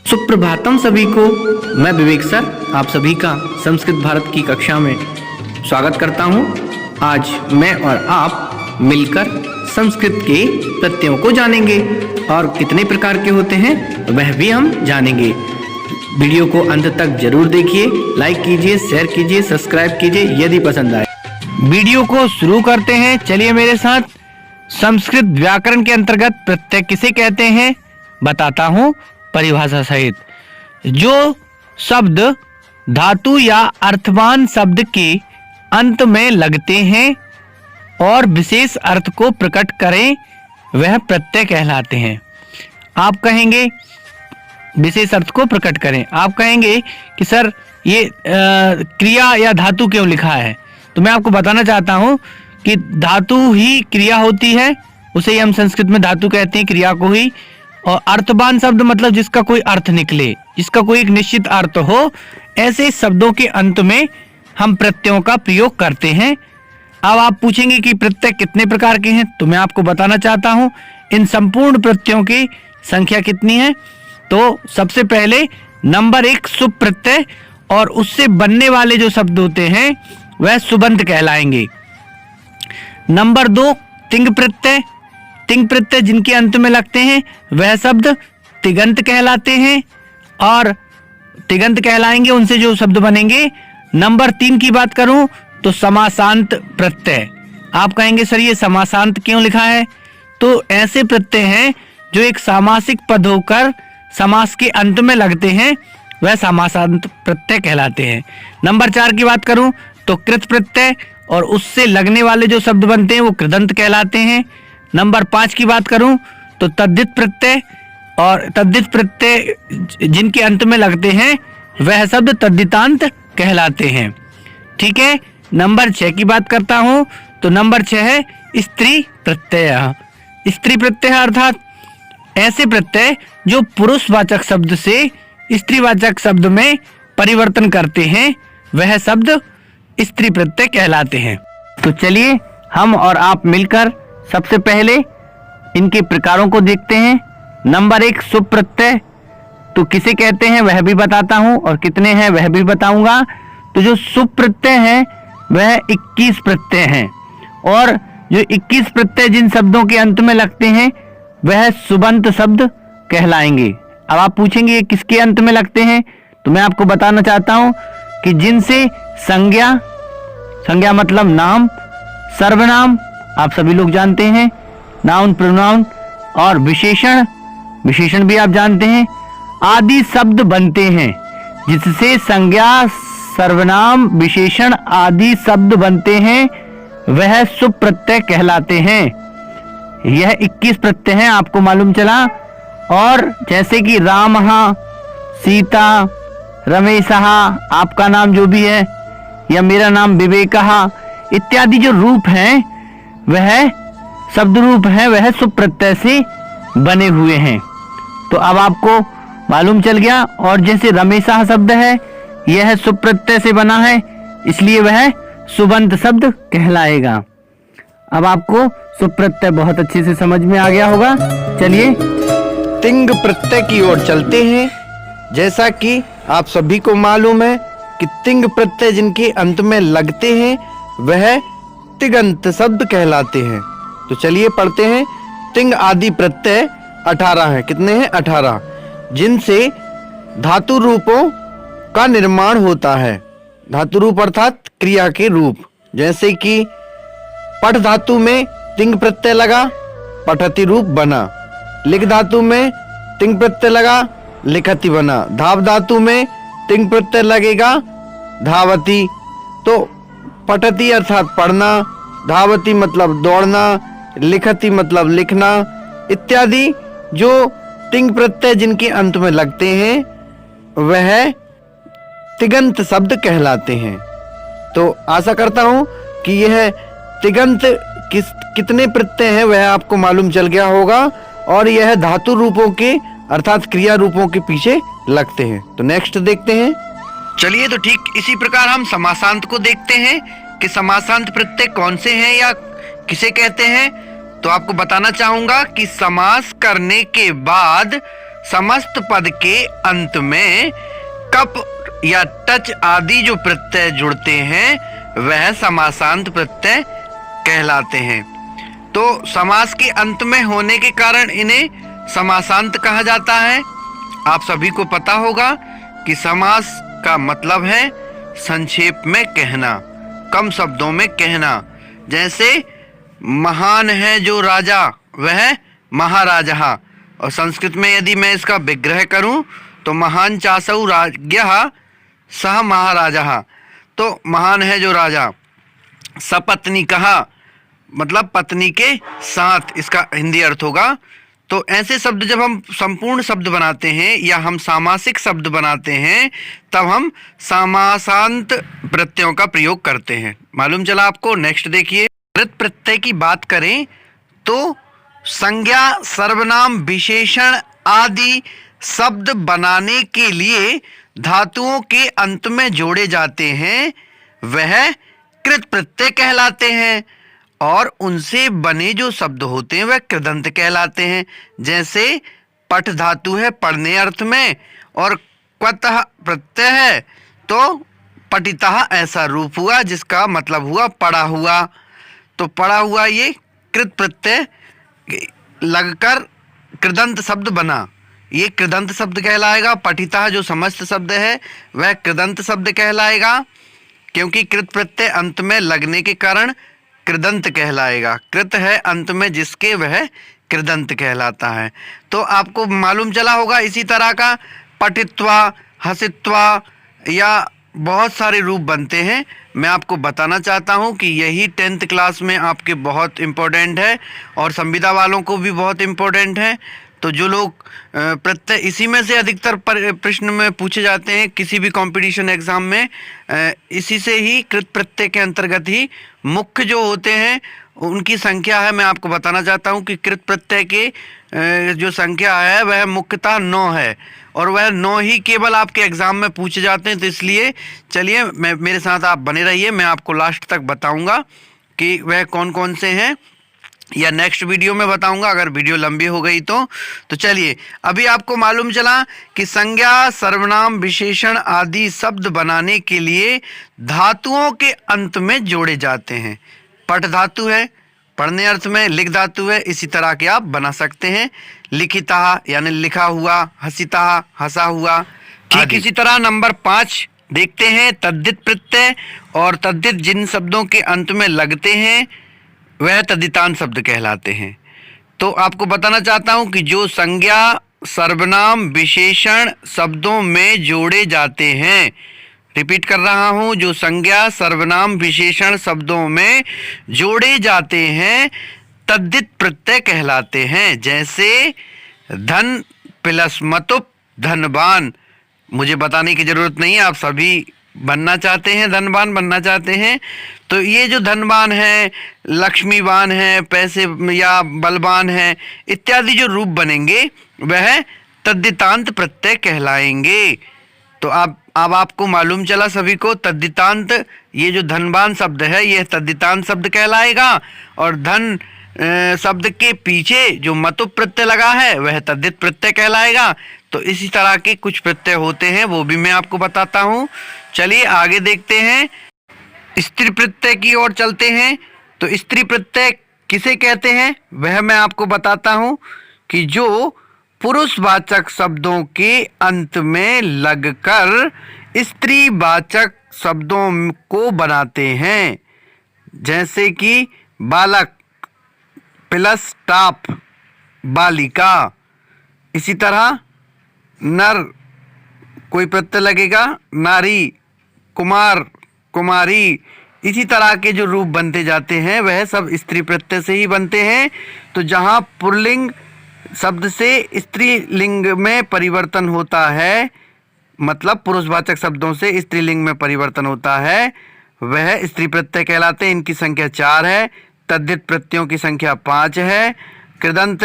सुप्रभातम सभी को। मैं विवेक सर आप सभी का संस्कृत भारत की कक्षा में स्वागत करता हूं। आज मैं और आप मिलकर संस्कृत के प्रत्ययों को जानेंगे और कितने प्रकार के होते हैं वह भी हम जानेंगे। वीडियो को अंत तक जरूर देखिए, लाइक कीजिए, शेयर कीजिए, सब्सक्राइब कीजिए यदि पसंद आए। वीडियो को शुरू करते हैं, चलिए मेरे साथ। संस्कृत व्याकरण के अंतर्गत प्रत्यय किसे कहते हैं बताता हूं परिभाषा सहित। जो शब्द धातु या अर्थवान शब्द के अंत में लगते हैं और विशेष अर्थ को प्रकट करें वह प्रत्यय कहलाते हैं। आप कहेंगे विशेष अर्थ को प्रकट करें, आप कहेंगे कि सर ये क्रिया या धातु क्यों लिखा है, तो मैं आपको बताना चाहता हूं कि धातु ही क्रिया होती है, उसे ही हम संस्कृत में धातु कहते हैं, क्रिया को ही। और अर्थवान शब्द मतलब जिसका कोई अर्थ निकले, जिसका कोई एक निश्चित अर्थ हो, ऐसे शब्दों के अंत में हम प्रत्ययों का प्रयोग करते हैं। अब आप पूछेंगे कि प्रत्यय कितने प्रकार के हैं, तो मैं आपको बताना चाहता हूं इन संपूर्ण प्रत्ययों की संख्या कितनी है। तो सबसे पहले नंबर 1 शुभ प्रत्यय, और उससे बनने वाले जो शब्द होते हैं वह सुबंत कहलाएंगे। नंबर 2 तिंग प्रत्यय, तिंग प्रत्यय जिनके अंत में लगते हैं वह शब्द तिगंत कहलाते हैं और तिगंत कहलाएंगे, उनसे जो शब्द बनेंगे। नंबर 3 की बात करूं तो समासांत प्रत्यय। आप कहेंगे सर ये समासांत क्यों लिखा है, तो ऐसे प्रत्यय हैं जो एक सामासिक पद होकर समास के अंत में लगते हैं, वह समासांत प्रत्यय कहलाते हैं। नंबर 4 की बात करूं तो कृत प्रत्यय, और उससे लगने वाले जो शब्द बनते हैं वो कृदंत कहलाते हैं। नंबर 5 की बात करूं तो तद्धित प्रत्यय, और तद्धित प्रत्यय जिनके अंत में लगते हैं वह शब्द तद्धितांत कहलाते हैं। ठीक है। नंबर 6 की बात करता हूं तो नंबर 6 है स्त्री प्रत्यय। स्त्री प्रत्यय अर्थात ऐसे प्रत्यय जो पुरुषवाचक शब्द से स्त्रीवाचक शब्द में परिवर्तन करते हैं, वह शब्द स्त्री प्रत्यय कहलाते हैं। तो चलिए हम और आप मिलकर सबसे पहले इनके प्रकारों को देखते हैं। नंबर 1 शुभ प्रत्यय, तो किसे कहते हैं वह भी बताता हूं और कितने हैं वह भी बताऊंगा। तो जो शुभ प्रत्यय हैं वह 21 प्रत्यय हैं, और जो 21 प्रत्यय जिन शब्दों के अंत में लगते हैं वह सुबंत शब्द कहलाएंगे। अब आप पूछेंगे ये किसके अंत में लगते हैं, तो मैं आपको बताना चाहता हूं कि जिनसे संज्ञा, संज्ञा मतलब नाम, सर्वनाम आप सभी लोग जानते हैं, नाउन प्रोनाउन, और विशेषण, विशेषण भी आप जानते हैं, आदि शब्द बनते हैं। जिससे संज्ञा, सर्वनाम, विशेषण आदि शब्द बनते हैं वह शुभ प्रत्यय कहलाते हैं। यह 21 प्रत्यय हैं, आपको मालूम चला। और जैसे कि रामः, सीता, रमेशः, आपका नाम जो भी है, या मेरा नाम विवेकः, इत्यादि जो रूप हैं वह शब्द रूप है, वह शुभ प्रत्यय से बने हुए हैं। तो अब आपको मालूम चल गया। और जैसे रमेशः शब्द है यह शुभ प्रत्यय से बना है, इसलिए वह सुबंत शब्द कहलाएगा। अब आपको शुभ प्रत्यय बहुत अच्छे से समझ में आ गया होगा। चलिए तिंग प्रत्यय की ओर चलते हैं। जैसा कि आप सभी को मालूम है कि तिंग प्रत्यय जिनके अंत में लगते हैं वह तिगंत शब्द कहलाते हैं। तो चलिए पढ़ते हैं। तिंग आदि प्रत्यय 18 हैं। कितने हैं? 18, जिनसे धातु रूपों का निर्माण होता है। धातु रूप अर्थात क्रिया के रूप। जैसे कि पठ धातु में तिंग प्रत्यय लगा, पठति रूप बना। लिख धातु में तिंग प्रत्यय लगा, लिखति बना। धाव धातु में तिंग प्रत्यय लगेगा, धावती। तो पठति अर्थात पढ़ना, धावती मतलब दौड़ना, लिखति मतलब लिखना, इत्यादि जो तिंग प्रत्यय जिनके अंत में लगते हैं वह तिगंत शब्द कहलाते हैं। तो आशा करता हूं कि यह तिगंत कितने प्रत्यय हैं वह आपको मालूम चल गया होगा, और यह धातु रूपों के अर्थात क्रिया रूपों के पीछे लगते हैं। तो नेक्स्ट देखते हैं। चलिए तो ठीक इसी प्रकार हम समासांत को देखते हैं कि समासांत प्रत्यय कौन से हैं या किसे कहते हैं। तो आपको बताना चाहूंगा कि समास करने के बाद समस्त पद के अंत में कप या टच आदि जो प्रत्यय जुड़ते हैं वह समासांत प्रत्यय कहलाते हैं। तो समास के अंत में होने के कारण इन्हें समासांत कहा जाता है। आप सभी को पता होगा कि समास का मतलब है संक्षेप में कहना, कम शब्दों में कहना। जैसे महान है जो राजा वह महाराजा, और संस्कृत में यदि मैं इसका विग्रह करूं तो महान चासौ राज्ञः सह महाराजा। तो महान है जो राजा, सपत्नी कहा मतलब पत्नी के साथ, इसका हिंदी अर्थ होगा। तो ऐसे शब्द जब हम संपूर्ण शब्द बनाते हैं या हम सामासिक शब्द बनाते हैं तब हम समासांत प्रत्ययों का प्रयोग करते हैं। मालूम चला आपको। नेक्स्ट देखिए, कृत प्रत्यय की बात करें तो संज्ञा, सर्वनाम, विशेषण आदि शब्द बनाने के लिए धातुओं के अंत में जोड़े जाते हैं वह कृत प्रत्यय कहलाते हैं, और उनसे बने जो शब्द होते हैं वह कृदंत कहलाते हैं। जैसे पठ धातु है पढ़ने अर्थ में, और क्वतः प्रत्यय है तो पठितः ऐसा रूप हुआ जिसका मतलब हुआ पढ़ा हुआ। तो पढ़ा हुआ ये कृत प्रत्यय लगकर कृदंत शब्द बना, ये कृदंत शब्द कहलाएगा। पठितः जो समस्त शब्द है वह कृदंत शब्द कहलाएगा, क्योंकि कृत प्रत्यय अंत में लगने के कारण कृदंत कहलाएगा। कृत है अंत में जिसके वह कृदंत कहलाता है। तो आपको मालूम चला होगा इसी तरह का पठित्वा, हसित्वा या बहुत सारे रूप बनते हैं। मैं आपको बताना चाहता हूं कि यही 10th क्लास में आपके बहुत इम्पोर्टेंट है और संविदा वालों को भी बहुत इम्पोर्टेंट है। तो जो लोग प्रत्यय, इसी में से अधिकतर प्रश्न में पूछे जाते हैं किसी भी कंपटीशन एग्जाम में, इसी से ही कृत प्रत्यय के अंतर्गत ही मुख्य जो होते हैं उनकी संख्या है। मैं आपको बताना चाहता हूं कि कृत प्रत्यय के जो संख्या है वह मुख्यतः 9 है, और वह 9 ही केवल आपके एग्जाम में पूछे जाते हैं। तो इसलिए चलिए मेरे साथ आप बने रहिए, मैं आपको लास्ट तक बताऊंगा कि वह कौन कौन से हैं, या नेक्स्ट वीडियो में बताऊंगा अगर वीडियो लंबी हो गई तो चलिए, अभी आपको मालूम चला कि संज्ञा, सर्वनाम, विशेषण आदि शब्द बनाने के लिए धातुओं के अंत में जोड़े जाते हैं। पठ धातु है पढ़ने अर्थ में, लिख धातु है, इसी तरह के आप बना सकते हैं। लिखिता यानी लिखा हुआ, हसिता हंसा हुआ। ठीक इसी तरह नंबर 5 देखते हैं, तद्धित प्रत्यय। और तद्धित जिन शब्दों के अंत में लगते हैं वह तद्धितांत शब्द कहलाते हैं। तो आपको बताना चाहता हूं कि जो संज्ञा, सर्वनाम, विशेषण शब्दों में जोड़े जाते हैं, रिपीट कर रहा हूं, जो संज्ञा, सर्वनाम, विशेषण शब्दों में जोड़े जाते हैं तद्धित प्रत्यय कहलाते हैं। जैसे धन प्लस मतुप धनवान। मुझे बताने की जरूरत नहीं है, आप सभी बनना चाहते हैं, धनवान बनना चाहते हैं। तो ये जो धनवान है, लक्ष्मीवान है, पैसे या बलवान है इत्यादि जो रूप बनेंगे वह तद्धितांत प्रत्यय कहलाएंगे। तो अब आपको मालूम चला सभी को, तद्धितांत, ये जो धनवान शब्द है यह तद्धितांत शब्द कहलाएगा, और धन शब्द के पीछे जो मतुप प्रत्यय लगा है वह तद्धित प्रत्यय कहलाएगा। तो इसी तरह के कुछ प्रत्यय होते हैं, वो भी मैं आपको बताता हूँ। चलिए आगे देखते हैं, स्त्री प्रत्यय की ओर चलते हैं। तो स्त्री प्रत्यय किसे कहते हैं वह मैं आपको बताता हूँ कि जो पुरुषवाचक शब्दों के अंत में लगकर स्त्रीवाचक शब्दों को बनाते हैं। जैसे कि बालक प्लस टाप बालिका। इसी तरह नर कोई प्रत्यय लगेगा, नारी, कुमार, कुमारी। इसी तरह के जो रूप बनते जाते हैं वह सब स्त्री प्रत्यय से ही बनते हैं। तो जहाँ पुल्लिंग शब्द से स्त्रीलिंग में परिवर्तन होता है, मतलब पुरुषवाचक शब्दों से स्त्रीलिंग में परिवर्तन होता है, वह स्त्री प्रत्यय कहलाते हैं। इनकी संख्या 4 है। तद्धित प्रत्ययों की संख्या 5 है। कृदंत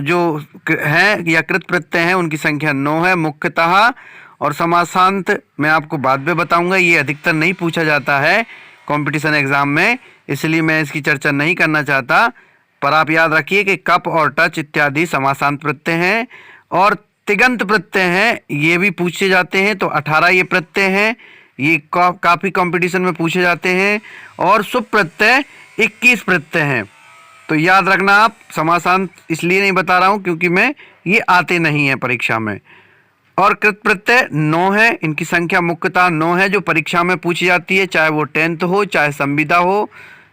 जो हैं या कृत प्रत्यय हैं उनकी संख्या 9 है मुख्यतः। और समासांत मैं आपको बाद में बताऊंगा, ये अधिकतर नहीं पूछा जाता है कंपटीशन एग्जाम में, इसलिए मैं इसकी चर्चा नहीं करना चाहता। पर आप याद रखिए कि कप और टच इत्यादि समासांत प्रत्यय हैं। और तिगंत प्रत्यय हैं, ये भी पूछे जाते हैं। तो 18 ये प्रत्यय हैं, ये काफ़ी कंपटीशन में पूछे जाते हैं। और शुभ प्रत्यय 21 प्रत्यय हैं। तो याद रखना आप, समासांत इसलिए नहीं बता रहा हूँ क्योंकि मैं ये आते नहीं हैं परीक्षा में। और कृत प्रत्यय 9 है, इनकी संख्या मुख्यतः 9 है जो परीक्षा में पूछी जाती है, चाहे वो 10th हो, चाहे संविदा हो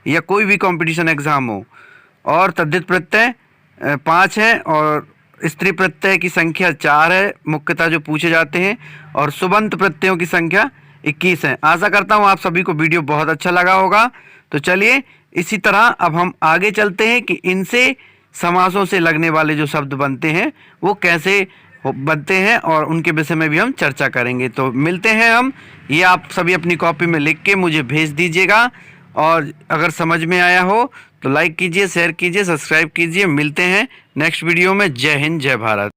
या कोई भी कंपटीशन एग्ज़ाम हो। और तद्धित प्रत्यय 5 है और स्त्री प्रत्यय की संख्या 4 है मुख्यतः जो पूछे जाते हैं। और सुबंत प्रत्ययों की संख्या 21 है। आशा करता हूँ आप सभी को वीडियो बहुत अच्छा लगा होगा। तो चलिए इसी तरह अब हम आगे चलते हैं कि इनसे समासों से लगने वाले जो शब्द बनते हैं वो कैसे बनते हैं और उनके विषय में भी हम चर्चा करेंगे। तो मिलते हैं हम, ये आप सभी अपनी कॉपी में लिख के मुझे भेज दीजिएगा। और अगर समझ में आया हो तो लाइक कीजिए, शेयर कीजिए, सब्सक्राइब कीजिए। मिलते हैं नेक्स्ट वीडियो में। जय हिंद, जय भारत।